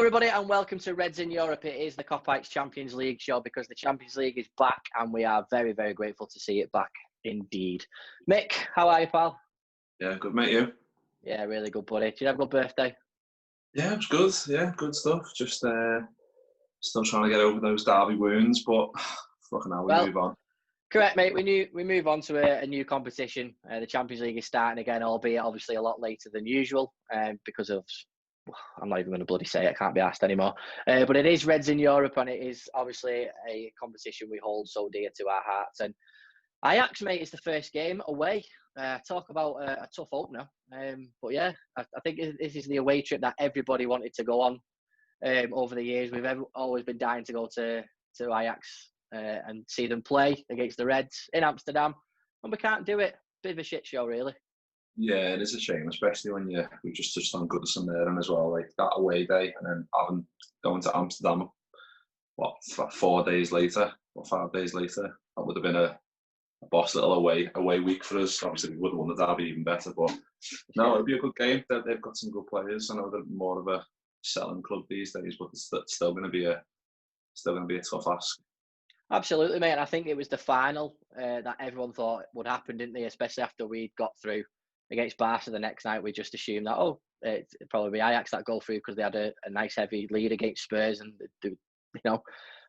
everybody, and welcome to Reds in Europe. It is the Kopite Champions League show because the Champions League is back and we are very, very grateful to see it back indeed. Mick, how are you, pal? Yeah, good, mate, you? Yeah, really good, buddy. Did you have a good birthday? Yeah, it was good. Yeah, good stuff. Just still trying to get over those derby wounds, but fucking hell, we move on. Correct, mate. We move on to a new competition. The Champions League is starting again, albeit obviously a lot later than usual because of... I'm not even going to bloody say it. I can't be asked anymore. But it is Reds in Europe, and it is obviously a competition we hold so dear to our hearts. And Ajax, mate, is the first game away. Talk about a tough opener. But yeah, I think this is the away trip that everybody wanted to go on over the years. We've always been dying to go to Ajax and see them play against the Reds in Amsterdam, and we can't do it. Bit of a shit show, really. Yeah, it is a shame, especially when we just touched on Goodison there, and as well, like that away day, and then going to Amsterdam, 4 days later or 5 days later, that would have been a boss little away week for us. Obviously, we would have won the derby even better, but no, it'd be a good game. They've got some good players. I know they're more of a selling club these days, but it's still going to be a tough ask. Absolutely, mate. And I think it was the final that everyone thought would happen, didn't they? Especially after we got through against Barca the next night. We just assumed that, it'd probably be Ajax that go through because they had a nice heavy lead against Spurs and they,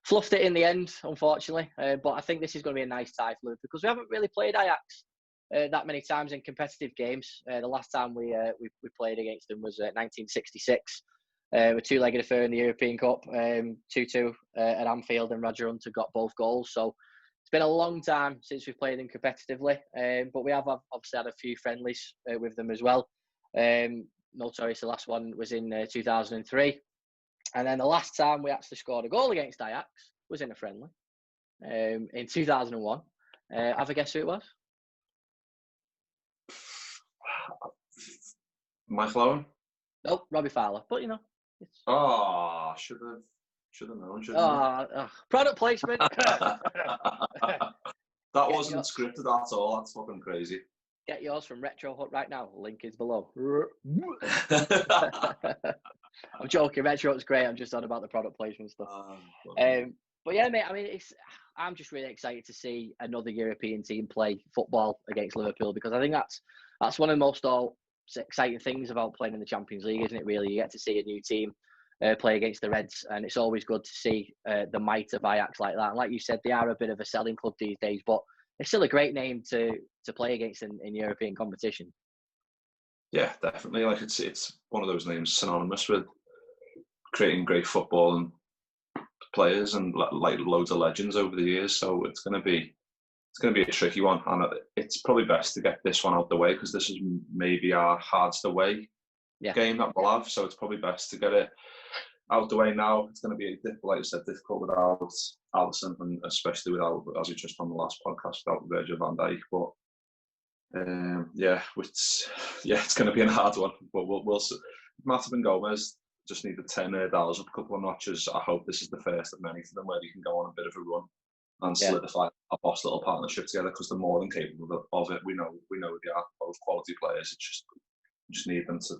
fluffed it in the end, unfortunately. But I think this is going to be a nice tie for Liverpool because we haven't really played Ajax that many times in competitive games. The last time we played against them was 1966. A two-legged affair in the European Cup, 2-2 at Anfield, and Roger Hunter got both goals. So it's been a long time since we've played them competitively, but we have obviously had a few friendlies with them as well. Notorious, the last one was in 2003. And then the last time we actually scored a goal against Ajax was in a friendly in 2001. Have a guess who it was? Michael Owen? Nope, Robbie Fowler. But, should have known. Product placement. That wasn't scripted at all. That's fucking crazy. Get yours from Retro Hut right now. Link is below. I'm joking. Retro Hut's great. I'm just on about the product placement stuff. But yeah, mate. I mean, I'm just really excited to see another European team play football against Liverpool because I think that's one of the most exciting things about playing in the Champions League, isn't it? Really, you get to see a new team play against the Reds, and it's always good to see the might of Ajax like that. And like you said, they are a bit of a selling club these days, but it's still a great name to play against in European competition. Yeah, definitely. Like it's one of those names synonymous with creating great football and players and like loads of legends over the years. So it's going to be a tricky one, and it's probably best to get this one out the way because this is maybe our hardest away game that we'll have. So it's probably best to get it out the way now. It's going to be like you said, difficult without Alisson, and especially without, as we just on the last podcast, without Virgil van Dijk. But it's going to be a hard one. But we'll see. Matip and Gomez just need to turn their dials up a couple of notches. I hope this is the first of many for them where they can go on a bit of a run and solidify a boss little partnership together because they're more than capable of it. We know they are both quality players. It's just need them to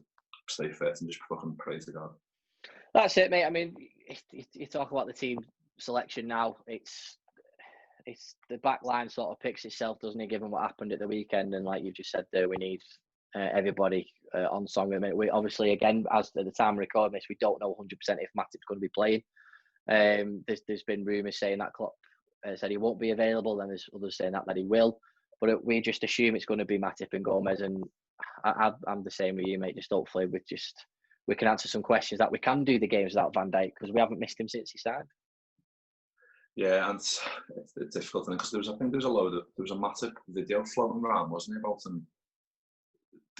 stay fit and just fucking pray to God. That's it, mate. I mean, you talk about the team selection now. It's the back line sort of picks itself, doesn't it? Given what happened at the weekend, and like you just said there, we need everybody on song. I mean, we obviously, again, as at the time of recording this, we don't know 100% if Matip's going to be playing. There's been rumours saying that Klopp said he won't be available. Then there's others saying that he will. But we just assume it's going to be Matip and Gomez, and I'm the same with you, mate. Just hopefully we can answer some questions that we can do the games without Van Dijk because we haven't missed him since he started. Yeah, and it's difficult because there was a Matip video floating around, wasn't it, about him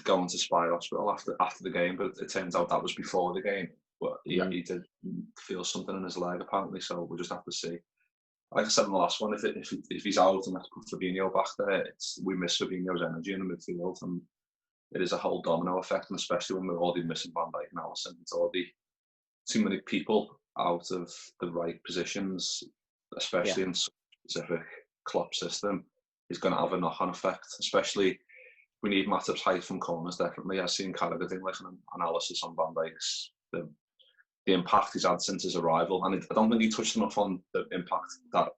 going to Spy Hospital after the game, but it turns out that was before the game. But he did feel something in his leg apparently, so we'll just have to see. Like I said in the last one, if he's out and let's put Fabinho back there, we miss Fabinho's energy in the midfield, and it is a whole domino effect, and especially when we're already missing Van Dijk and Alisson, it's already too many people out of the right positions, especially in specific Klopp system, is going to have a knock-on effect. Especially, we need Matip's height from corners, definitely. I've seen Carragher doing like an analysis on Van Dijk's the impact he's had since his arrival. And I don't think he touched enough on the impact that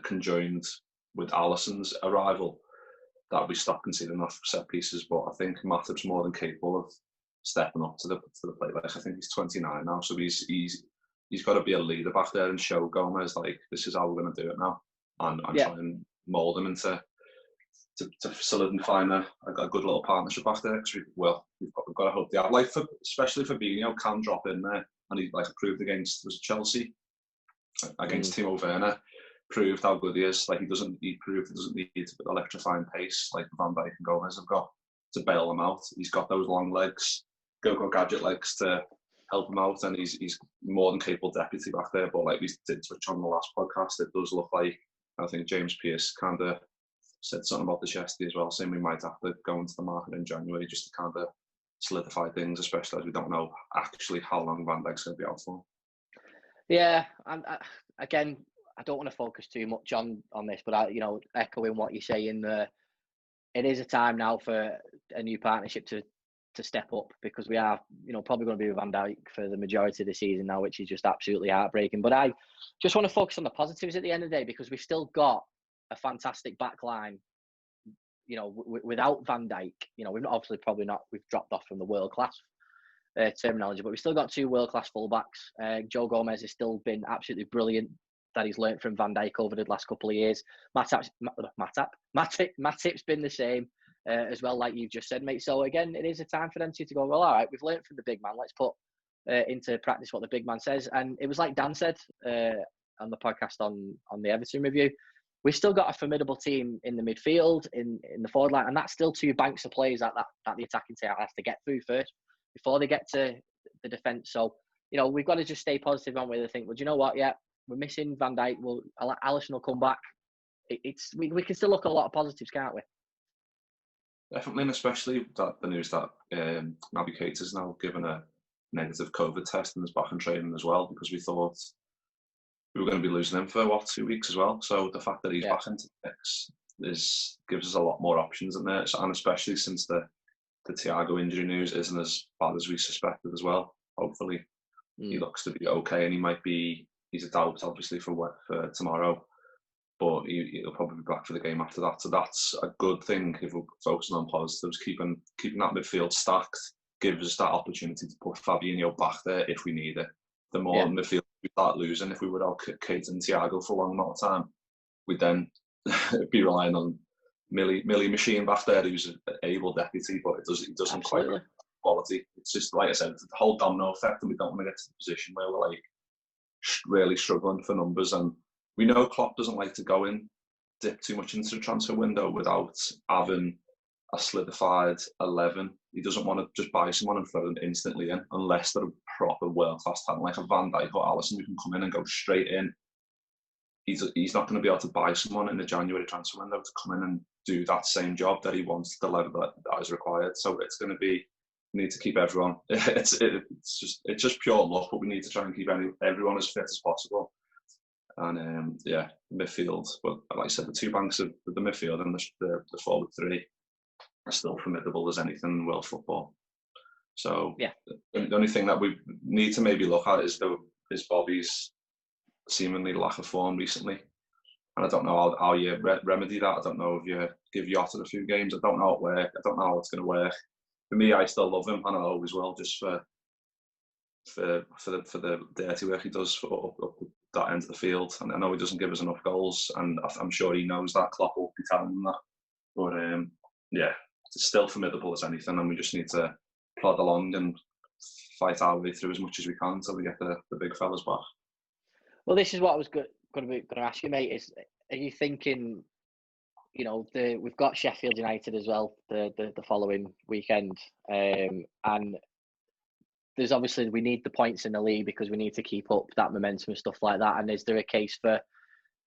conjoined with Alisson's arrival, that we stopped conceding enough set pieces. But I think Matip's more than capable of stepping up to the plate. Like, I think he's 29 now, so he's got to be a leader back there and show Gomez, like, this is how we're going to do it now, and try and mould him into to solidifying a good little partnership back there. Because we've got to hope they have, like, especially Fabinho can drop in there, and he, like, proved against Chelsea, against Timo Werner, proved how good he is. Like, he doesn't need electrifying pace like Van Dijk and Gomez have got to bail him out. He's got those long legs, go gadget legs to help him out, and he's more than capable deputy back there. But like we did touch on the last podcast, it does look like, I think James Pearce kind of said something about this yesterday as well, saying we might have to go into the market in January just to kind of solidify things, especially as we don't know actually how long Van Dijk's going to be out for. Yeah, and again, I don't want to focus too much on this, but echoing what you're saying, it is a time now for a new partnership to step up, because we are, probably going to be with Van Dijk for the majority of the season now, which is just absolutely heartbreaking. But I just want to focus on the positives at the end of the day, because we've still got a fantastic back line, without Van Dijk. We've obviously we've dropped off from the world-class terminology, but we've still got two world-class fullbacks. Joe Gomez has still been absolutely brilliant, that he's learnt from Van Dijk over the last couple of years. Matip's been the same as well, like you've just said, mate. So again, it is a time for them to go, well, all right, we've learnt from the big man, let's put into practice what the big man says. And it was like Dan said on the podcast on the Everton review, we've still got a formidable team in the midfield, in the forward line, and that's still two banks of players that the attacking team has to get through first before they get to the defence. So, we've got to just stay positive on where they think, well, do you know what? Yeah, we're missing Van Dijk. Alisson will come back. We can still look at a lot of positives, can't we? Definitely, and especially the news that Naby Keita's now given a negative COVID test and is back in training as well, because we thought we were going to be losing him for 2 weeks as well. So the fact that he's back into the mix gives us a lot more options in there, and especially since the Thiago injury news isn't as bad as we suspected as well. Hopefully, he looks to be okay, and he's a doubt obviously for tomorrow, but he'll probably be back for the game after that. So that's a good thing if we're focusing on positives. Keeping that midfield stacked gives us that opportunity to put Fabinho back there if we need it. The more midfield we start losing, if we were out Kate and Thiago for a long amount of time, we'd then be relying on Millie Machine back there, who's an able deputy, but it doesn't quite have quality. It's just, like I said, the whole domino effect, and we don't want to get to the position where we're like really struggling for numbers. And we know Klopp doesn't like to dip too much into the transfer window without having a solidified 11. He doesn't want to just buy someone and throw them instantly in, unless they're a proper world-class talent like a Van Dijk or Alisson who can come in and go straight in. He's not going to be able to buy someone in the January transfer window to come in and do that same job that he wants at the level that is required. So it's going to be, we need to keep everyone. It's just pure luck, but we need to try and keep everyone as fit as possible. And midfield. But like I said, the two banks of the midfield and the forward three are still formidable as anything in world football. So the only thing that we need to maybe look at is Bobby's seemingly lack of form recently. And I don't know how you remedy that. I don't know if you give Jota a few games. I don't know how it works. I don't know how it's going to work. For me, I still love him, and I always will, just for the dirty work he does up that end of the field. And I know he doesn't give us enough goals, and I'm sure he knows that. Klopp will be telling him that. But it's still formidable as anything, and we just need to plod along and fight our way through as much as we can until we get the big fellas back. Well, this is what I was going to ask you, mate. Are you thinking, we've got Sheffield United as well the following weekend, and there's obviously, we need the points in the league because we need to keep up that momentum and stuff like that. And is there a case for,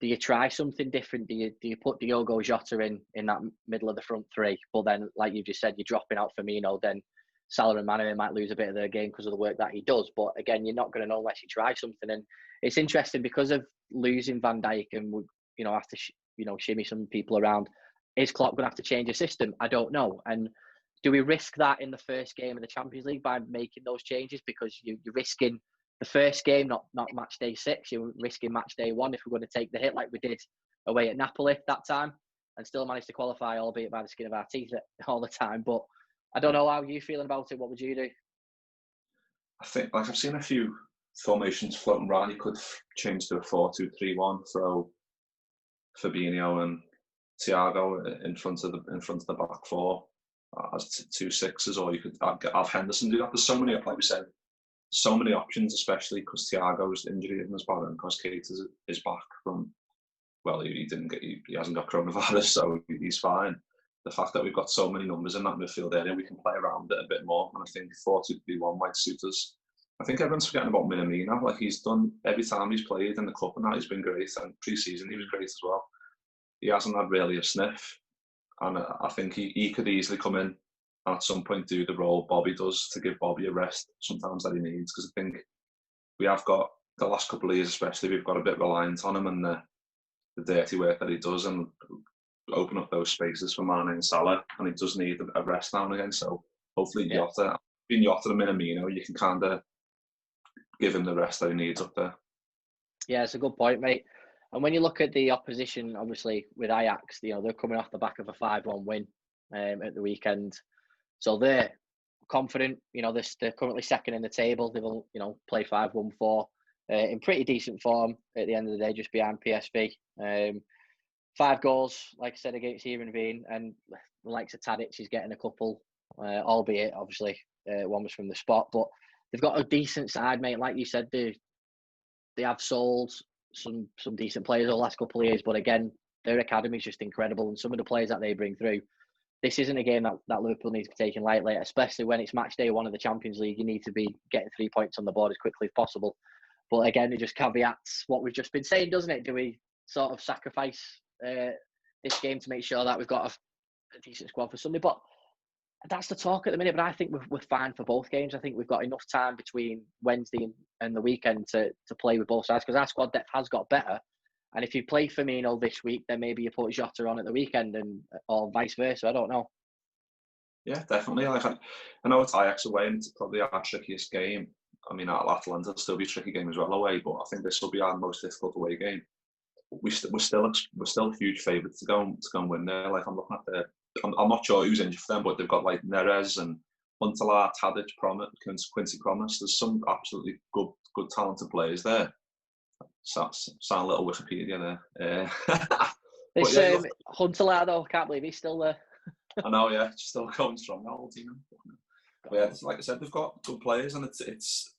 do you try something different? Do you put Diogo Jota in that middle of the front three? But then, like you just said, you're dropping out Firmino, then Salah and Mane might lose a bit of their game because of the work that he does. But again, you're not going to know unless you try something. And it's interesting because of losing Van Dijk, and we have to shimmy some people around. Is Klopp going to have to change the system? I don't know. And do we risk that in the first game of the Champions League by making those changes? Because you're risking the first game, not match day 6. You're risking match day 1 if we're going to take the hit like we did away at Napoli that time, and still managed to qualify, albeit by the skin of our teeth all the time. But I don't know how you feeling about it. What would you do? I think, like, I've seen a few formations floating around. You could change to a 4-2-3-1, throw Fabinho and Thiago in front of the back four as 2 6s, or you could have Henderson do that. There's so many, like we said, so many options, especially because Thiago's injury isn't as bad, and because Kate is back from, well, he hasn't got coronavirus, so he's fine. The fact that we've got so many numbers in that midfield area, we can play around it a bit more, and I think 4-2-3-1 might suit us. I think everyone's forgetting about Minamino. Like, he's done, every time he's played in the club and that, he's been great, and pre-season he was great as well. He hasn't had really a sniff, and I think he could easily come in and at some point do the role Bobby does, to give Bobby a rest sometimes that he needs, because I think we have got, the last couple of years especially, we've got a bit reliant on him and the dirty work that he does, and open up those spaces for Mane and Salah, and he does need a rest now and again. So hopefully Jota and Minamino, you can kind of give him the rest that he needs up there. Yeah, it's a good point, mate. And when you look at the opposition, obviously with Ajax, they're coming off the back of a 5-1 win at the weekend, so they're confident. They're currently second in the table. They've played 5-1-4 in pretty decent form at the end of the day, just behind PSV. 5 goals, like I said, against Heerenveen, and the likes of Tadic is getting a couple, albeit obviously one was from the spot. But they've got a decent side, mate. Like you said, they have sold some decent players over the last couple of years, but again, their academy is just incredible, and some of the players that they bring through. This isn't a game that Liverpool needs to be taken lightly, especially when it's match day 1 of the Champions League. You need to be getting 3 points on the board as quickly as possible. But again, it just caveats what we've just been saying, doesn't it? Do we sort of sacrifice this game to make sure that we've got a decent squad for Sunday? But that's the talk at the minute. But I think we're fine for both games. I think we've got enough time between Wednesday and the weekend to play with both sides, because our squad depth has got better. And if you play Firmino this week, then maybe you put Jota on at the weekend, or vice versa. I don't know. Yeah, definitely. Like, I know it's Ajax away, and it's probably our trickiest game. I mean, Atalanta will still be a tricky game as well away, but I think this will be our most difficult away game. We're still huge favourites to go and win there. Like, I'm looking at I'm not sure who's injured for them, but they've got like Neres and Huntelaar, Tadic, Quincy Promes. There's some absolutely good talented players there. Sound a little Wikipedia there. This Huntelaar, though, I can't believe he's still there. I know, yeah, still going strong, that whole team. But yeah, like I said, they've got good players, and it's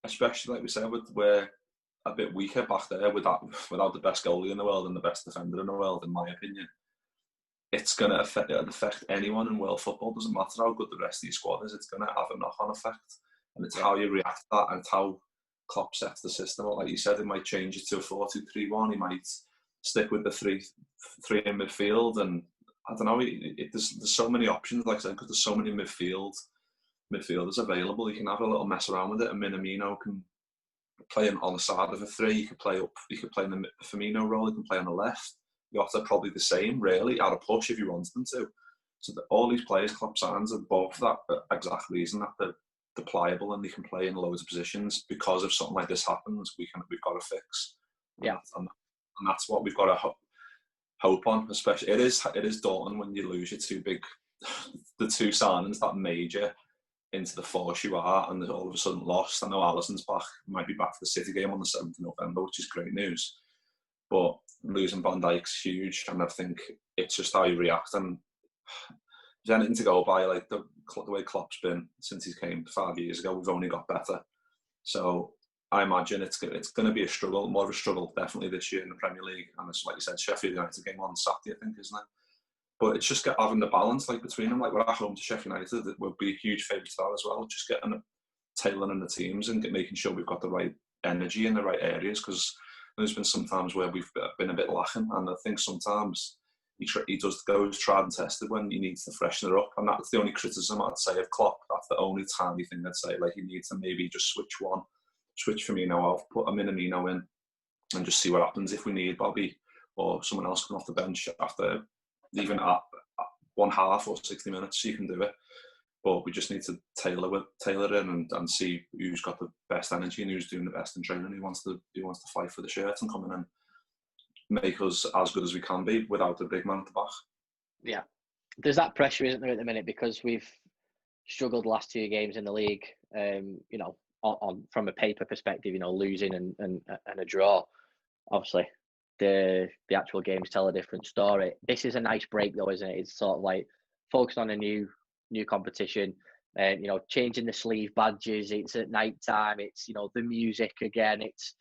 especially, like we said, we're a bit weaker back there without the best goalie in the world and the best defender in the world, in my opinion. It's going to affect anyone in world football. Doesn't matter how good the rest of your squad is, it's going to have a knock-on effect, and it's how you react to that, and it's how Klopp sets the system. Like you said, he might change it to a 4-2-3-1. He might stick with the three in midfield, and I don't know. There's so many options, like I said, because there's so many midfielders available. You can have a little mess around with it. And Minamino can play on the side of a 3. You could play up. You could play in the Firmino role. You can play on the left. Jota probably the same, really, out of push if you want them to. So all these players, Klopp signs, are both for that exact reason, that they're pliable and they can play in loads of positions. Because if something like this happens, we've got to fix. Yeah, and that's what we've got to hope on. Especially it is daunting when you lose your the 2 signings that major into the force you are, and all of a sudden lost. I know Alisson's back, might be back for the City game on the 7th of November, which is great news. But losing Van Dijk's huge, and I think it's just how you react. And there's anything to go by, like the way Klopp's been since he came 5 years ago, we've only got better. So I imagine it's going to be a struggle, more of a struggle definitely this year in the Premier League. And it's like you said, Sheffield United game on Saturday, I think, isn't it? But it's just having the balance like between them. Like, we're at home to Sheffield United, it will be a huge favourite to that as well. Just getting tailoring the teams and making sure we've got the right energy in the right areas, because there's been some times where we've been a bit lacking, and I think sometimes he does goes tried and tested when he needs to freshen it up, and that's the only criticism I'd say of Klopp. That's the only tiny thing I'd say. Like, he needs to maybe just switch Firmino off, put a Minamino in, and just see what happens. If we need Bobby or someone else coming off the bench after even at 1 half or 60 minutes, you can do it. But we just need to tailor in and see who's got the best energy and who's doing the best in training, who wants to fight for the shirt and come in and make us as good as we can be without a big man at the back. Yeah, there's that pressure, isn't there, at the minute, because we've struggled the last 2 games in the league. You know, on from a paper perspective, you know, losing and a draw. Obviously, the actual games tell a different story. This is a nice break, though, isn't it? It's sort of like focused on a new competition, and you know, changing the sleeve badges. It's at night time. It's, you know, the music again. It's,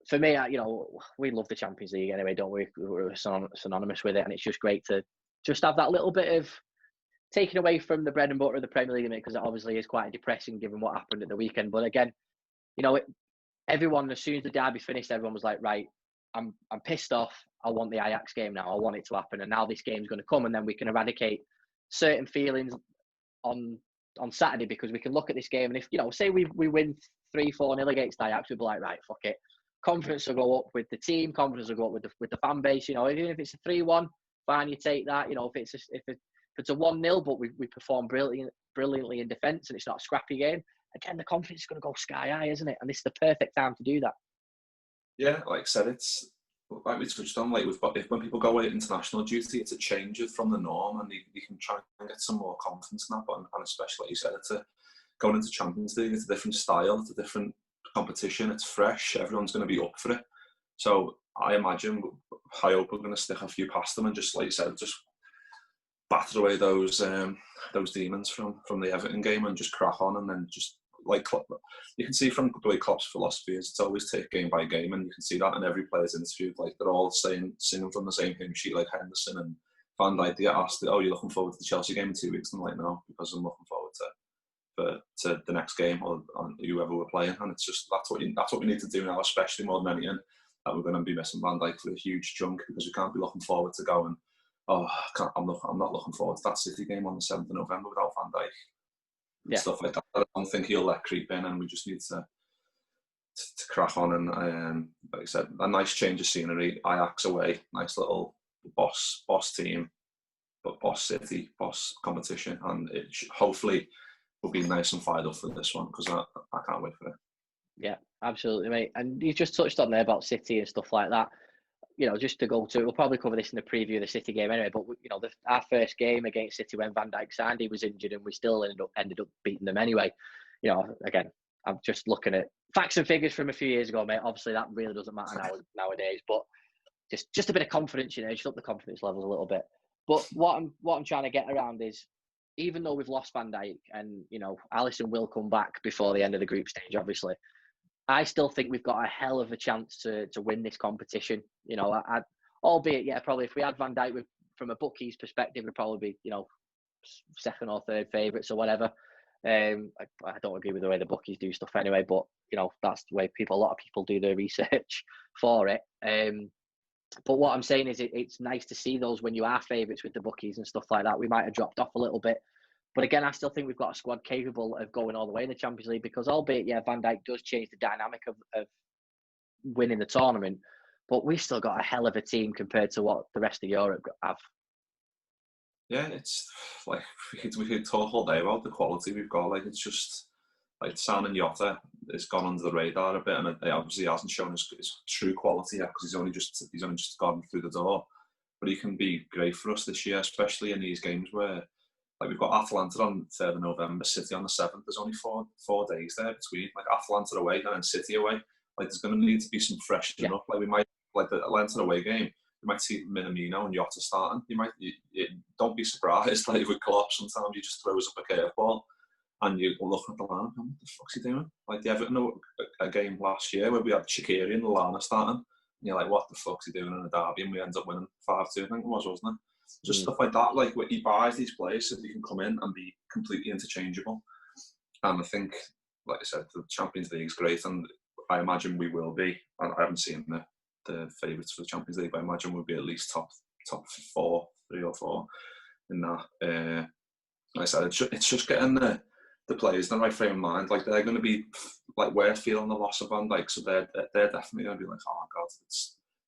for me, you know, we love the Champions League anyway, don't we? We're synonymous with it, and it's just great to just have that little bit of taken away from the bread and butter of the Premier League, because it obviously is quite depressing given what happened at the weekend. But again, you know, everyone, as soon as the derby finished, everyone was like, right, I'm pissed off. I want the Ajax game now. I want it to happen, and now this game's going to come, and then we can eradicate certain feelings on Saturday, because we can look at this game, and if, you know, say we win 3-4-0 against Ajax, we'll be like, right, fuck it. Confidence will go up with the team. Confidence will go up with the fan base. You know, even if it's a 3-1, fine, you take that. You know, if it's a 1-0, but we perform brilliantly in defence, and it's not a scrappy game, again, the confidence is going to go sky high, isn't it? And this is the perfect time to do that. Yeah, like I said, it's like we touched on. Like when people go away at international duty, it's a change from the norm, and you can try and get some more confidence in that. But and especially, like you said, it's going into Champions League. It's a different style. It's a different competition. It's fresh. Everyone's going to be up for it. So I hope we're going to stick a few past them and just, like you said, just batter away those demons from the Everton game and just crack on, and then just, like, you can see from the way Klopp's philosophy is, it's always take game by game, and you can see that in every player's interview. Like, they're all singing from the same hymn sheet, like Henderson and Van Dijk. They get asked, "Oh, you're looking forward to the Chelsea game in 2 weeks?" And I'm like, "No, because I'm looking forward to the next game or whoever we're playing." And it's just that's what we need to do now, especially more than anything. That we're going to be missing Van Dijk for a huge chunk, because we can't be looking forward to going, "Oh, I'm not looking forward to that City game on the 7th of November without Van Dijk." Yeah. Stuff like that. I don't think he'll let creep in, and we just need to crack on. And like I said, a nice change of scenery. Ajax away, nice little boss team, but boss city, boss competition, and it hopefully will be nice and fired up for this one, because I can't wait for it. Yeah, absolutely, mate. And you just touched on there about City and stuff like that. You know, just to go to, we'll probably cover this in the preview of the City game anyway, but, you know, our first game against City when Van Dijk signed, he was injured, and we still ended up beating them anyway. You know, again, I'm just looking at facts and figures from a few years ago, mate. Obviously, that really doesn't matter nowadays, but just a bit of confidence, you know, just up the confidence levels a little bit. But what I'm trying to get around is, even though we've lost Van Dijk, and, you know, Alisson will come back before the end of the group stage, obviously, I still think we've got a hell of a chance to win this competition. You know, albeit, yeah, probably if we had Van Dijk from a bookies perspective, we'd probably be, you know, second or third favourites or whatever. I don't agree with the way the bookies do stuff anyway, but, you know, that's the way a lot of people do their research for it. But what I'm saying is, it's nice to see those when you are favourites with the bookies and stuff like that. We might have dropped off a little bit. But again, I still think we've got a squad capable of going all the way in the Champions League, because albeit, yeah, Van Dijk does change the dynamic of winning the tournament, but we've still got a hell of a team compared to what the rest of Europe have. Yeah, it's like we could talk all day about the quality we've got. Like, it's just like San and Jota has gone under the radar a bit, and it obviously hasn't shown his true quality yet, because he's only just gone through the door. But he can be great for us this year, especially in these games where, like, we've got Atalanta on 3rd of November, City on the 7th. There's only four days there between, like, Atalanta away and then City away. Like, there's going to need to be some freshening up. Like, we might, like the Atalanta away game, you might see Minamino and Jota starting. Don't be surprised. Like, with Klopp, sometimes he just throws up a curveball, and you're looking at the lineup, what the fuck's he doing? Like the Everton a game last year where we had Shaqiri and Lallana starting, and you're like, what the fuck's he doing in a derby? And we end up winning 5-2, I think it was, wasn't it? Just stuff like that, like where he buys these players so they can come in and be completely interchangeable. And I think, like I said, the Champions League is great, and I imagine we will be. I haven't seen the favourites for the Champions League, but I imagine we'll be at least top 4, 3 or 4 in that. Like I said, it's just getting the players in the right frame of mind. Like, they're going to be, like, we're feeling the loss of Van Dijk, so they're definitely going to be like, oh God,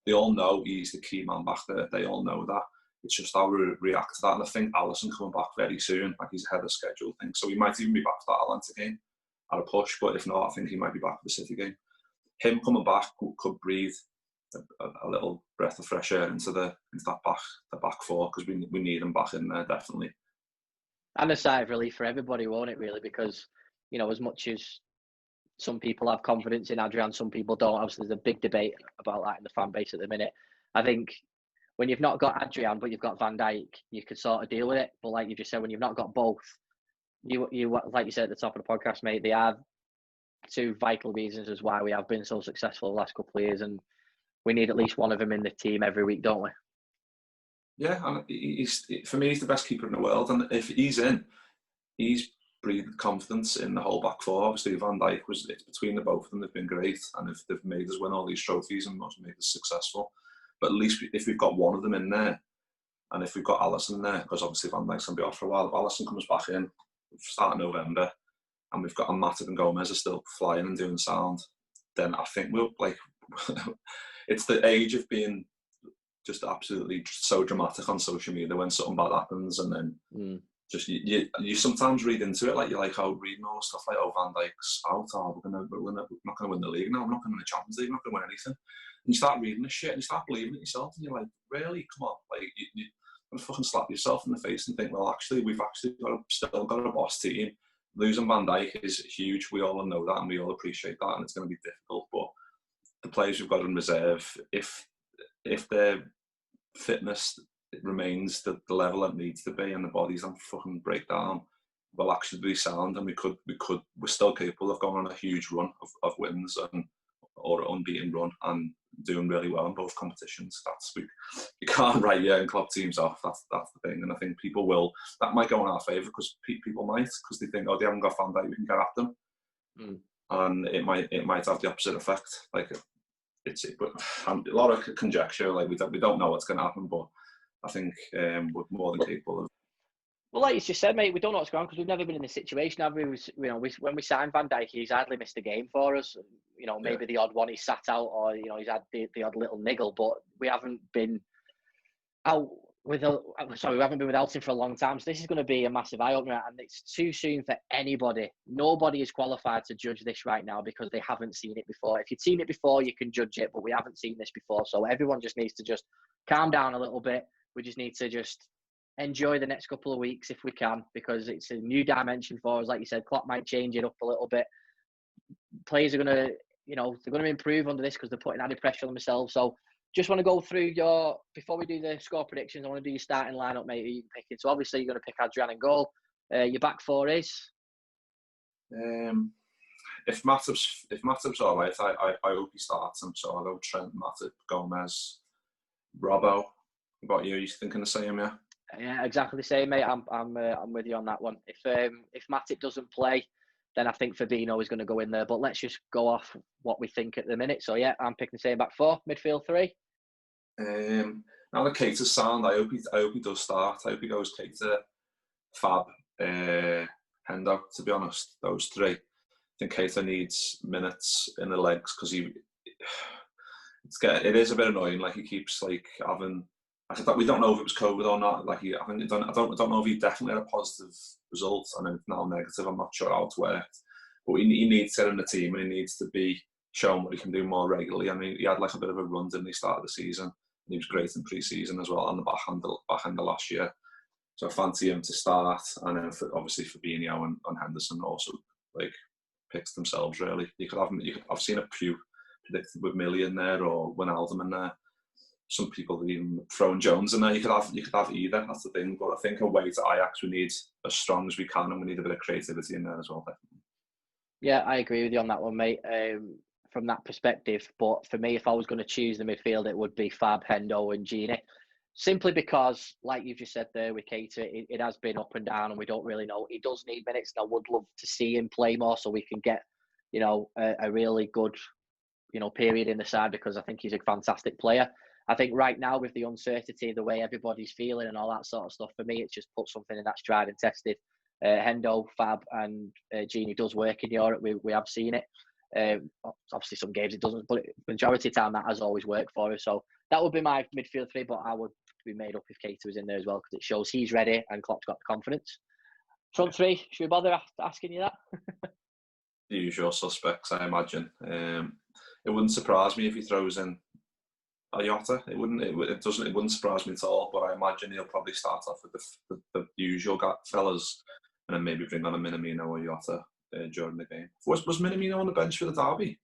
they all know he's the key man back there. They all know that. It's just how we react to that. And I think Alisson coming back very soon, like he's ahead of schedule, I think. So he might even be back for that Atlanta game at a push, but if not, I think he might be back for the City game. Him coming back could breathe a little breath of fresh air into that back four, because we need him back in there, definitely. And a sigh of relief for everybody, won't it, really? Because, you know, as much as some people have confidence in Adrian, some people don't. Obviously, there's a big debate about that in the fan base at the minute. I think when you've not got Adrian, but you've got Van Dijk, you could sort of deal with it. But like you just said, when you've not got both, you like you said at the top of the podcast, mate, they are two vital reasons as why we have been so successful the last couple of years, and we need at least one of them in the team every week, don't we? Yeah, and for me, he's the best keeper in the world, and if he's in, he's breathed confidence in the whole back four. Obviously, Van Dijk it's between the both of them. They've been great, and if they've made us win all these trophies and made us successful. But at least if we've got one of them in there, and if we've got Alisson there, because obviously Van Dijk's going to be off for a while, if Alisson comes back in, start November, and we've got Matip and Gomez are still flying and doing sound, then I think we'll, like, it's the age of being just absolutely so dramatic on social media when something bad happens, and then just you sometimes read into it, like you're like, oh, reading all stuff like, oh, Van Dijk's out, oh, we're not going to win the league now, we're not going to win the Champions League, we're not going to win anything. And you start reading this shit and you start believing it yourself, and you're like, really? Come on, like you fucking slap yourself in the face and think, well, actually, we've still got a boss team. Losing Van Dijk is huge. We all know that, and we all appreciate that, and it's going to be difficult. But the players we've got in reserve, if their fitness remains the level it needs to be, and the bodies don't fucking break down, will actually be sound, and we're still capable of going on a huge run of wins or unbeaten run and doing really well in both competitions. You can't write young club teams off. That's the thing, and I think that might go in our favour, because people might, because they think, oh, they haven't got Van Dijk, we can get at them, and it might have the opposite effect. Like but a lot of conjecture. Like we don't know what's going to happen, but I think we're more than capable of. Well, like you just said, mate, we don't know what's going on because we've never been in this situation, have we? When we signed Van Dijk, he's hardly missed a game for us. You know, maybe the odd one he's sat out, or he's had the odd little niggle, but we haven't been out we haven't been without him for a long time. So this is going to be a massive eye opener, and it's too soon for anybody. Nobody is qualified to judge this right now because they haven't seen it before. If you've seen it before, you can judge it, but we haven't seen this before. So everyone just needs to just calm down a little bit. We just need to just enjoy the next couple of weeks if we can, because it's a new dimension for us. Like you said, Klopp might change it up a little bit. Players are going to, they're going to improve under this because they're putting added pressure on themselves. So just want to go through before we do the score predictions, I want to do your starting lineup, mate, who you're picking. So obviously you're going to pick Adrian in goal. Your back four is? If Matip's all right, I hope he starts him. So I'll go Trent, Matip, Gomez, Robbo. What about you? Are you thinking the same, yeah? Yeah, exactly the same, mate. I'm with you on that one. If Matip doesn't play, then I think Fabinho is going to go in there. But let's just go off what we think at the minute. So yeah, I'm picking the same back four, midfield three. Now that Keita's sound, I hope he does start. I hope he goes Keita, Fab, Hendo. To be honest, those three. I think Keita needs minutes in the legs because it is a bit annoying. Like he keeps like having. I thought we don't know if it was COVID or not. Like I don't know if he definitely had a positive result and it's now negative. I'm not sure how it's worked, but he needs to get in the team and he needs to be shown what he can do more regularly. I mean, he had like a bit of a run, didn't he, start of the season? And he was great in pre-season as well on the back end of last year. So I fancy him to start, and then obviously Fabinho and Henderson also like picks themselves really. I've seen a few predicted with Millie in there or Wijnaldum in there. Some people have even thrown Jones in there. You could have either. That's the thing. But I think away to Ajax, we need as strong as we can, and we need a bit of creativity in there as well. Definitely. Yeah, I agree with you on that one, mate. From that perspective, but for me, if I was going to choose the midfield, it would be Fab, Hendo, and Gini. Simply because, like you've just said there with Keita, it has been up and down, and we don't really know. He does need minutes, and I would love to see him play more so we can get, a really good, period in the side, because I think he's a fantastic player. I think right now with the uncertainty, the way everybody's feeling and all that sort of stuff, for me, it's just put something in that's tried and tested. Hendo, Fab, and Gini does work in Europe. We have seen it. Obviously, some games it doesn't, but majority of the time that has always worked for us. So that would be my midfield three. But I would be made up if Keita was in there as well, because it shows he's ready and Klopp's got the confidence. Front three, should we bother asking you that? The usual suspects, I imagine. It wouldn't surprise me if he throws in a Jota. It wouldn't surprise me at all. But I imagine he'll probably start off with the usual fellas, and then maybe bring on a Minamino or Jota during the game. Was Minamino on the bench for the derby?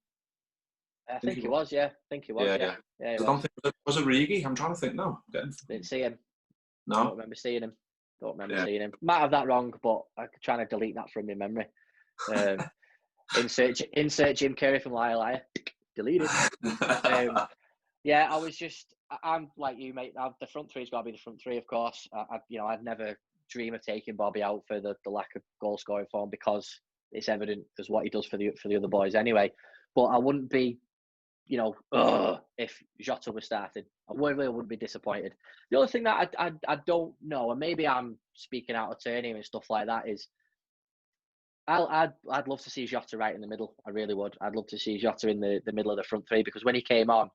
I think he was. Yeah, I think he was. Yeah. I don't think was it Rigi. I'm trying to think now. Didn't see him. No, don't remember seeing him. Seeing him. Might have that wrong, but I'm trying to delete that from my memory. Insert Jim Carrey from Liar Liar. Deleted. I'm like you, mate. The front three's got to be the front three, of course. I'd never dream of taking Bobby out for the lack of goal scoring form, because it's evident as what he does for the other boys anyway. But I wouldn't be, if Jota was starting. I really wouldn't be disappointed. The other thing that I don't know, and maybe I'm speaking out of turn here and stuff like that, is I'd love to see Jota right in the middle. I really would. I'd love to see Jota in the middle of the front three, because when he came on,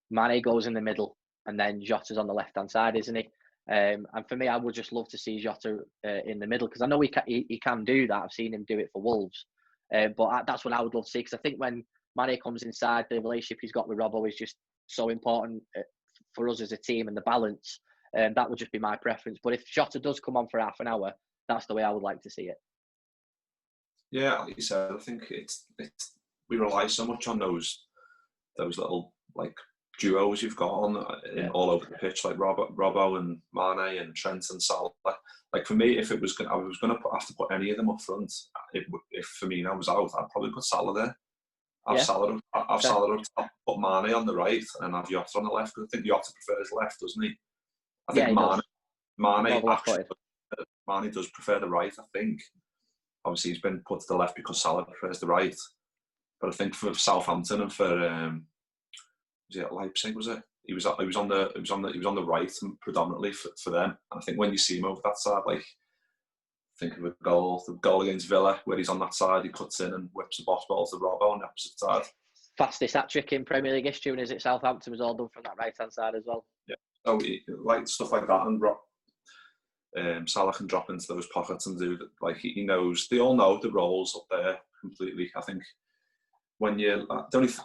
Mane goes in the middle and then Jota's on the left-hand side, isn't he? And for me, I would just love to see Jota in the middle, because I know he can do that. I've seen him do it for Wolves. But that's what I would love to see, because I think when Mane comes inside, the relationship he's got with Robbo is just so important for us as a team, and the balance. That would just be my preference. But if Jota does come on for half an hour, that's the way I would like to see it. Yeah, like you said, I think we rely so much on those little like duos you've got on all over the pitch, like Robbo and Mane and Trent and Salah. Like for me, if I was going to have to put any of them up front, if Firmino was out, I'd probably put Salah there. Salah up top, put Mane on the right, and have Jota on the left. Because I think Jota prefers left, doesn't he? I think Mane does prefer the right, I think. Obviously, he's been put to the left because Salah prefers the right. But I think for Southampton and for was it Leipzig? Was it? He was on the right predominantly for them. And I think when you see him over that side, like think of the goal against Villa where he's on that side, he cuts in and whips the boss ball to Robbo on the opposite side. Fastest hat-trick in Premier League history, and is it Southampton was all done from that right-hand side as well. Yeah. So like stuff like that, and Salah can drop into those pockets and do that. Like he knows, they all know the roles up there completely. I think when you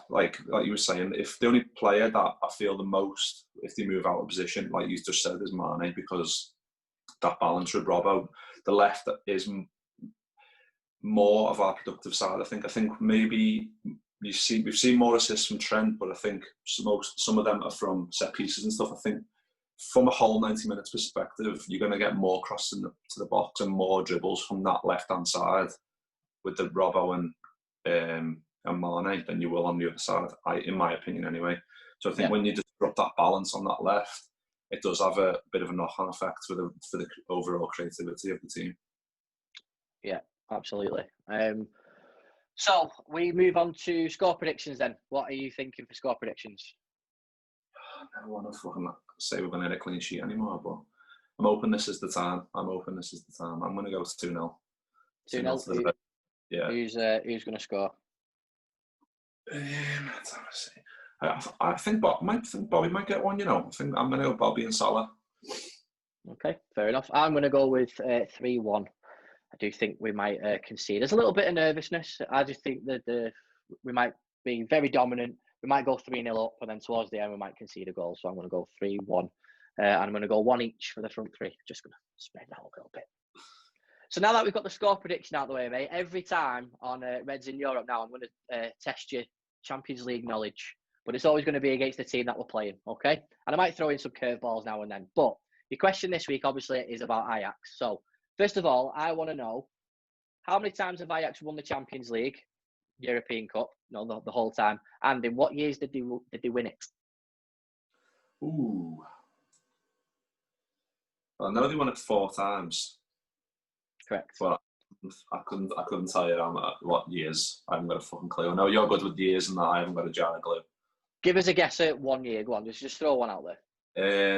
like you were saying, if the only player that I feel the most if they move out of position, like you just said, is Mane, because that balance with Robbo, the left is more of our productive side. I think maybe we've seen more assists from Trent, but I think some of them are from set pieces and stuff. I think from a whole 90 minutes perspective, you're going to get more crossing to the box and more dribbles from that left-hand side with the Robbo and Mane than you will on the other side, in my opinion anyway. So I think when you disrupt that balance on that left, it does have a bit of a knock-on effect for the overall creativity of the team. Yeah, absolutely. So we move on to score predictions then. What are you thinking for score predictions? I don't want to fucking say we're going to get a clean sheet anymore, but I'm hoping this is the time. I'm going to go 2-0. 2-0? Yeah. Who's going to score? Let's have a see. I think Bobby might get one, I think I'm going to go Bobby and Salah. Okay, fair enough. I'm going to go with 3-1. I do think we might concede. There's a little bit of nervousness. I just think that we might be very dominant. We might go 3-0 up, and then towards the end we might concede a goal. So I'm going to go 3-1. And I'm going to go 1 each for the front three. Just going to spread that a little bit. So now that we've got the score prediction out of the way, mate, every time on Reds in Europe now, I'm going to test your Champions League knowledge. But it's always going to be against the team that we're playing, okay? And I might throw in some curveballs now and then. But your question this week, obviously, is about Ajax. So, first of all, I want to know, how many times have Ajax won the Champions League, European Cup, the whole time? And in what years did they win it? Ooh. Well, I know they won it 4 times. Correct. But I couldn't tell you what years. I haven't got a fucking clue. I know you're good with years and that. I haven't got a jar of glue. Give us a guess at 1 year. Go on, just throw one out there.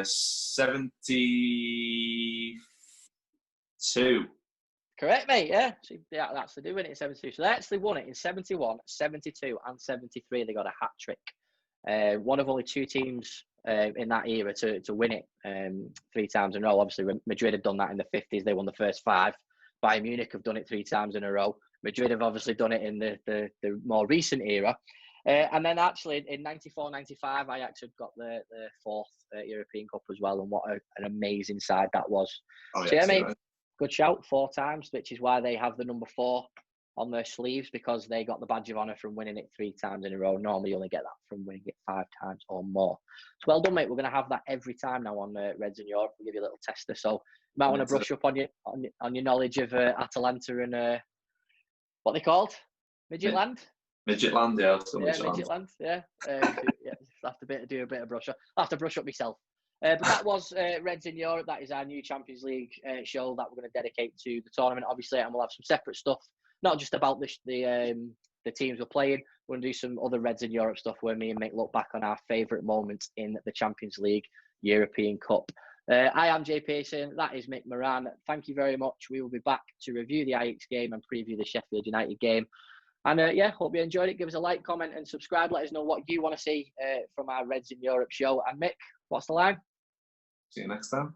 72. Correct, mate. Yeah. So, that's they do win it in 72. So they actually won it in 71, 72, and 73. They got a hat trick. One of only 2 teams in that era to win it 3 times in a row. Obviously, Madrid had done that in the 50s. They won the first 5. Bayern Munich have done it 3 times in a row. Madrid have obviously done it in the more recent era. And then actually in 94-95, Ajax had got the 4th European Cup as well. And what an amazing side that was. Oh, so yeah, mate, right. good shout, 4 times, which is why they have the number 4 on their sleeves, because they got the badge of honour from winning it 3 times in a row. Normally you only get that from winning it 5 times or more. So well done, mate. We're going to have that every time now on Reds in Europe. We'll give you a little tester. So you might want to brush up on your knowledge of Atalanta and what they called? Midgetland? Midgetland, yeah. Midgetland, yeah. Have to do a bit of brush up. I'll have to brush up myself. But that was Reds in Europe. That is our new Champions League show that we're going to dedicate to the tournament, obviously, and we'll have some separate stuff, not just about the teams we're playing. We're going to do some other Reds in Europe stuff where me and Mick look back on our favourite moments in the Champions League European Cup. I am Jay Pearson. That is Mick Moran. Thank you very much. We will be back to review the Ajax game and preview the Sheffield United game. And hope you enjoyed it. Give us a like, comment, and subscribe. Let us know what you want to see from our Reds in Europe show. And Mick, what's the line? See you next time.